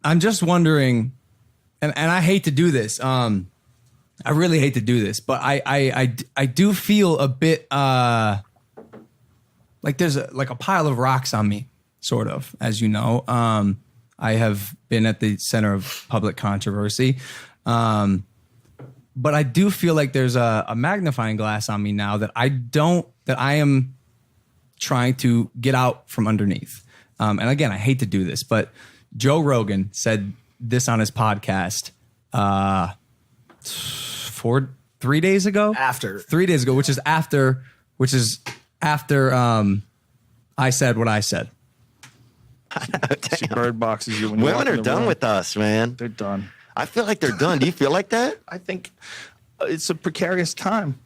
I'm just wondering, and I hate to do this. I really hate to do this, but I do feel a bit like there's a pile of rocks on me, sort of, as you know. I have been at the center of public controversy. But I do feel like there's a magnifying glass on me now that I am trying to get out from underneath. And again, I hate to do this, but Joe Rogan said this on his podcast 3 days ago. 3 days ago, which is after I said what I said. She bird boxes you. When Women are done with us, man. They're done. I feel like they're done. Do you feel like that? I think it's a precarious time.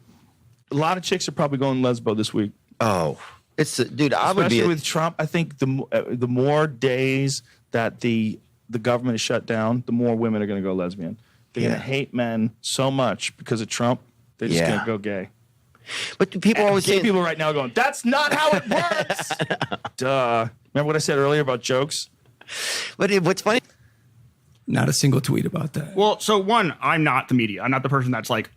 A lot of chicks are probably going lesbo this week. Oh, dude. I would be especially with Trump. I think the more days that the government is shut down, the more women are going to go lesbian. They're going to hate men so much because of Trump. They're just going to go gay. But people always say people right now are going, that's not how it works. Duh. Remember what I said earlier about jokes? But what's funny? Not a single tweet about that. Well, so one, I'm not the media. I'm not the person that's like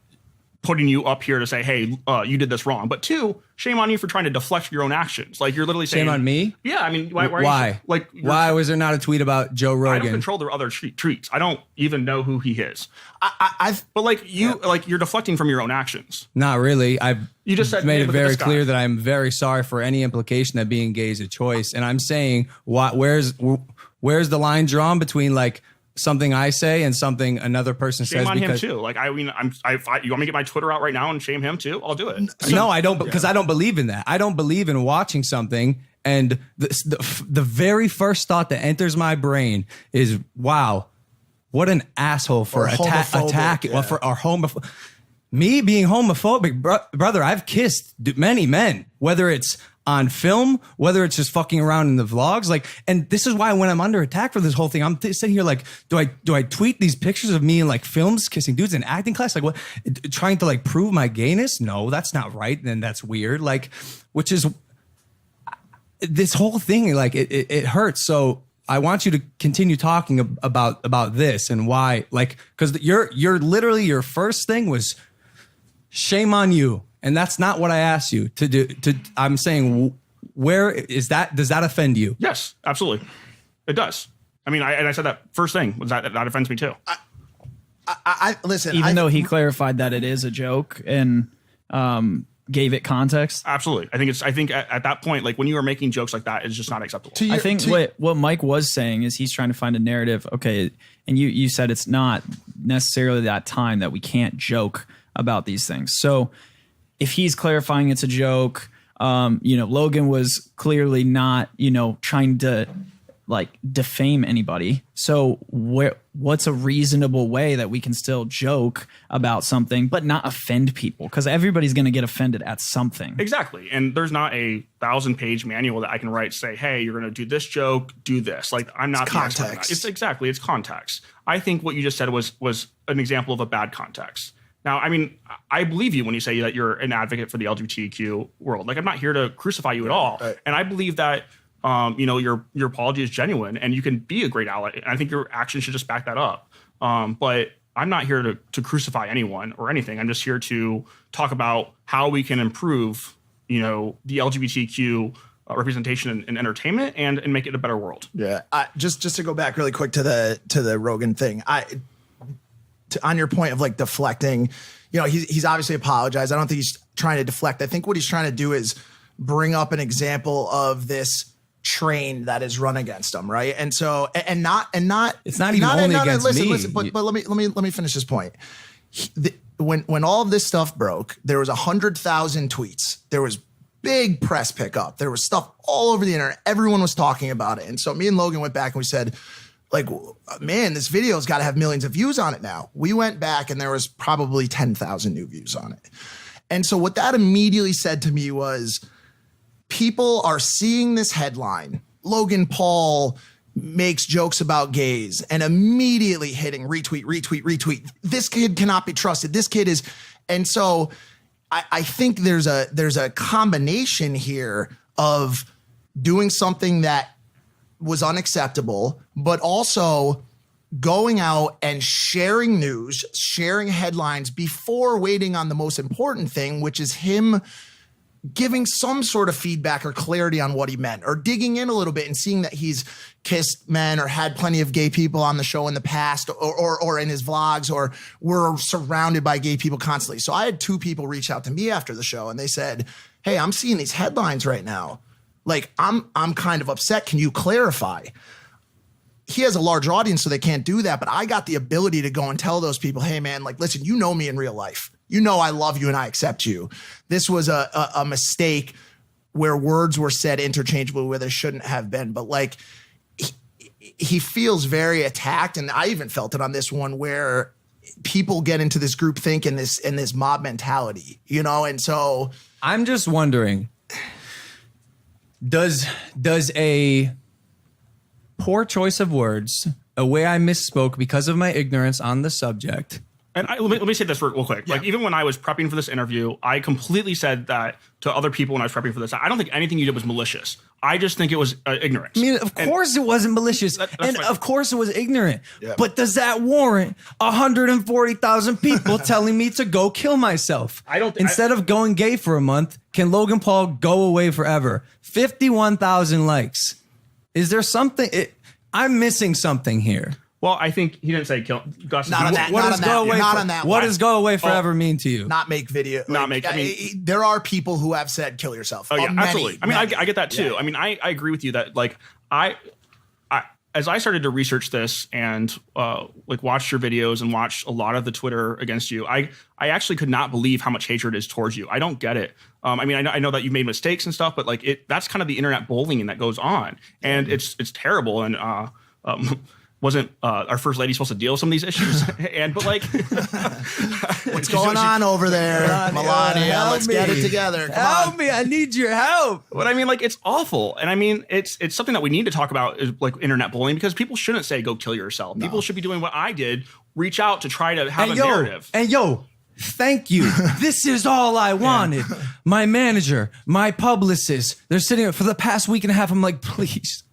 putting you up here to say, hey, you did this wrong. But two, shame on you for trying to deflect your own actions. Like you're literally saying, shame on me? Yeah, I mean, why? Why was there not a tweet about Joe Rogan? I don't control their other tweets. I don't even know who he is. But like you're deflecting from your own actions. Not really. You just said, made it very clear that I'm very sorry for any implication that being gay is a choice, and I'm saying, where's the line drawn between like something I say and something another person says? Shame on him too. Like you want me to get my Twitter out right now and shame him too? I'll do it. No, I don't, because I don't believe in that. I don't believe in watching something and the very first thought that enters my brain is, wow, what an asshole for attacking for our homophobic. Me being homophobic, brother, I've kissed many men, whether it's on film, whether it's just fucking around in the vlogs, like, and this is why when I'm under attack for this whole thing, I'm sitting here like, do I tweet these pictures of me in like films kissing dudes in acting class? Like what, trying to like prove my gayness? No, that's not right. Then that's weird. Like, which is this whole thing, like it hurts. So I want you to continue talking about this and why, like, because you're literally, your first thing was shame on you. And that's not what I asked you to do. I'm saying, where is that? Does that offend you? Yes, absolutely. It does. I mean, I said that first thing was that offends me too. I listen. Even though he clarified that it is a joke and gave it context. Absolutely. I think at that point, like when you are making jokes like that, it's just not acceptable. I think what Mike was saying is he's trying to find a narrative. Okay, and you said it's not necessarily that time that we can't joke about these things. So if he's clarifying it's a joke, Logan was clearly not, trying to like defame anybody. So what's a reasonable way that we can still joke about something but not offend people? Because everybody's going to get offended at something. Exactly. And there's not a 1,000-page manual that I can write, say, hey, you're going to do this joke, do this. Like I'm not the expert on that. It's context. I think what you just said was an example of a bad context. Now, I mean, I believe you when you say that you're an advocate for the LGBTQ world. Like, I'm not here to crucify you at all. Right. And I believe that, your apology is genuine and you can be a great ally. And I think your actions should just back that up. But I'm not here to crucify anyone or anything. I'm just here to talk about how we can improve, the LGBTQ representation in entertainment and make it a better world. Yeah. Just to go back really quick to the Rogan thing. On your point of like deflecting, he's obviously apologized. I don't think he's trying to deflect. I think what he's trying to do is bring up an example of this train that is run against him, right? And so, and not, it's not even only against me. Listen, but let me finish this point. When all of this stuff broke, there was 100,000 tweets. There was big press pickup. There was stuff all over the internet. Everyone was talking about it. And so me and Logan went back and we said, like, man, this video's got to have millions of views on it now. We went back and there was probably 10,000 new views on it. And so what that immediately said to me was, people are seeing this headline, Logan Paul makes jokes about gays, and immediately hitting retweet. This kid cannot be trusted. This kid is. And so I think there's a combination here of doing something that was unacceptable, but also going out and sharing news, sharing headlines before waiting on the most important thing, which is him giving some sort of feedback or clarity on what he meant, or digging in a little bit and seeing that he's kissed men or had plenty of gay people on the show in the past, or in his vlogs, or we're surrounded by gay people constantly. So I had 2 people reach out to me after the show and they said, hey, I'm seeing these headlines right now. Like, I'm kind of upset. Can you clarify? He has a large audience, so they can't do that. But I got the ability to go and tell those people, hey, man, like, listen, you know me in real life. You know I love you and I accept you. This was a mistake where words were said interchangeably where they shouldn't have been. But, like, he feels very attacked. And I even felt it on this one where people get into this group think and this mob mentality, you know? And so I'm just wondering, does a poor choice of words, a way I misspoke because of my ignorance on the subject. And let me say this real quick. Like, even when I was prepping for this interview, I completely said that to other people when I was prepping for this. I don't think anything you did was malicious. I just think it was ignorance. I mean, of course it wasn't malicious. And of course it was ignorant. Yeah. But does that warrant 140,000 people telling me to go kill myself? Instead of going gay for a month, can Logan Paul go away forever? 51,000 likes. Is there something? I'm missing something here. Well, I think he didn't say kill. Gus, not on that. What does go away? Not on that. What does go away forever mean to you? Not make video. Not make. I mean, there are people who have said kill yourself. Oh yeah, absolutely. I mean, I get that too. Yeah. I mean, I agree with you that, like, I as I started to research this and like watched your videos and watched a lot of the Twitter against you, I actually could not believe how much hatred is towards you. I don't get it. I mean, I know that you've made mistakes and stuff, but like that's kind of the internet bullying that goes on, and it's terrible. And wasn't our first lady supposed to deal with some of these issues? But like, what's going on over there, Melania? Let's get it together. Help me! I need your help. But I mean, like, it's awful, and I mean, it's something that we need to talk about, is like internet bullying, because people shouldn't say go kill yourself. People should be doing what I did: reach out to try to have a narrative. Thank you. This is all I wanted. My manager, my publicist, they're sitting for the past week and a half. I'm like, please,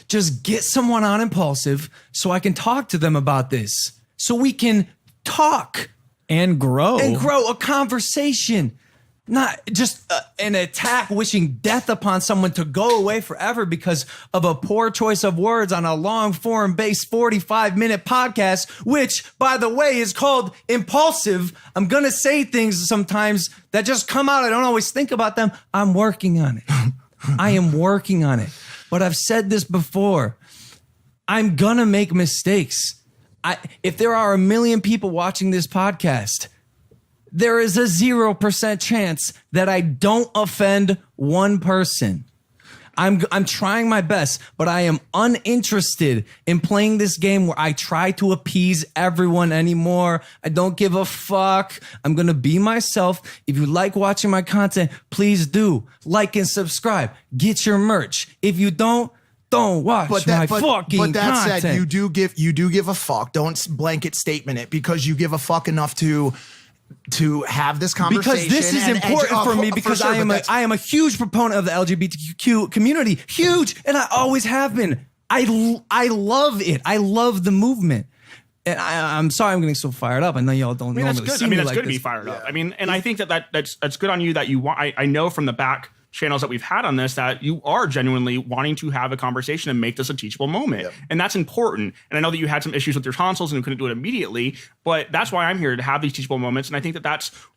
just get someone on Impaulisve so I can talk to them about this, so we can talk and grow a conversation, not just an attack wishing death upon someone to go away forever because of a poor choice of words on a long form-based 45-minute podcast, which, by the way, is called Impaulisve. I'm going to say things sometimes that just come out. I don't always think about them. I'm working on it. I am working on it. But I've said this before. I'm going to make mistakes. If there are 1 million people watching this podcast, there is a 0% chance that I don't offend one person. I'm trying my best, but I am uninterested in playing this game where I try to appease everyone anymore. I don't give a fuck. I'm going to be myself. If you like watching my content, please do like and subscribe. Get your merch. If you don't watch my fucking content. But that said, you do give a fuck. Don't blanket statement it, because you give a fuck enough to have this conversation. Because this is important for me, because I am a huge proponent of the LGBTQ community. Huge. And I always have been. I love it. I love the movement. And I'm sorry I'm getting so fired up. I know y'all don't normally see me like this. It's good to be fired up. I mean, and I think that's good on you that you want. I know from the back channels that we've had on this that you are genuinely wanting to have a conversation and make this a teachable moment. Yep. And that's important. And I know that you had some issues with your tonsils and you couldn't do it immediately, but that's why I'm here, to have these teachable moments. And I think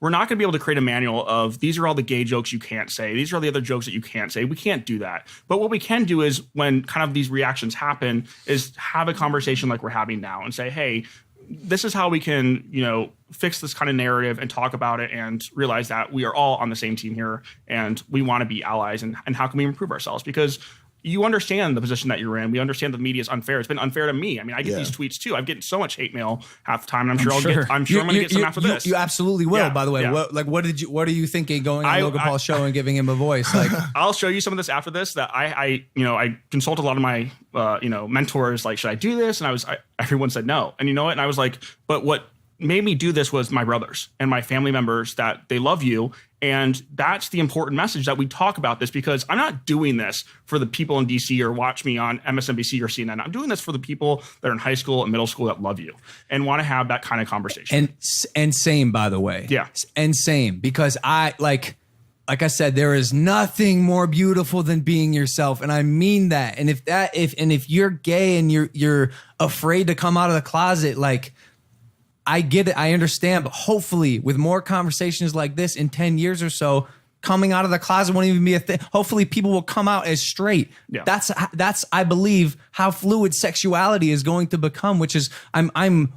we're not going to be able to create a manual of these are all the gay jokes you can't say. These are all the other jokes that you can't say. We can't do that. But what we can do is, when kind of these reactions happen, is have a conversation like we're having now and say, hey, this is how we can, fix this kind of narrative and talk about it and realize that we are all on the same team here and we want to be allies, and how can we improve ourselves? Because you understand the position that you're in. We understand the media is unfair. It's been unfair to me. I mean, I get these tweets too. I'm getting so much hate mail half the time, and I'm going to get some after this. You absolutely will. By the way, what are you thinking going on Logan Paul's show and giving him a voice? Like, I'll show you some of this after this. That I consult a lot of my mentors. Like, should I do this? And everyone said no. And you know what? And I was like, but what made me do this was my brothers and my family members, that they love you. And that's the important message, that we talk about this, because I'm not doing this for the people in DC or watch me on MSNBC or CNN. I'm doing this for the people that are in high school and middle school that love you and want to have that kind of conversation. And same, by the way. Yeah. And same, because I like I said, there is nothing more beautiful than being yourself. And I mean that. And if you're gay and you're afraid to come out of the closet, like, I get it. I understand. But hopefully with more conversations like this in 10 years or so, coming out of the closet won't even be a thing. Hopefully people will come out as straight. Yeah. That's, I believe, how fluid sexuality is going to become, which is, I'm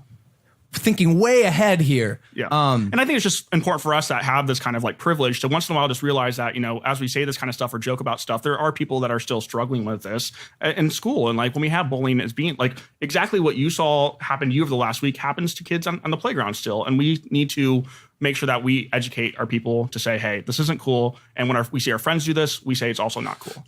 thinking way ahead here. Yeah. And I think it's just important for us that have this kind of like privilege to once in a while just realize that, you know, as we say this kind of stuff or joke about stuff, there are people that are still struggling with this in school. And like when we have bullying, as being like exactly what you saw happen to you over the last week happens to kids on the playground still. And we need to make sure that we educate our people to say, hey, this isn't cool. And when we see our friends do this, we say it's also not cool.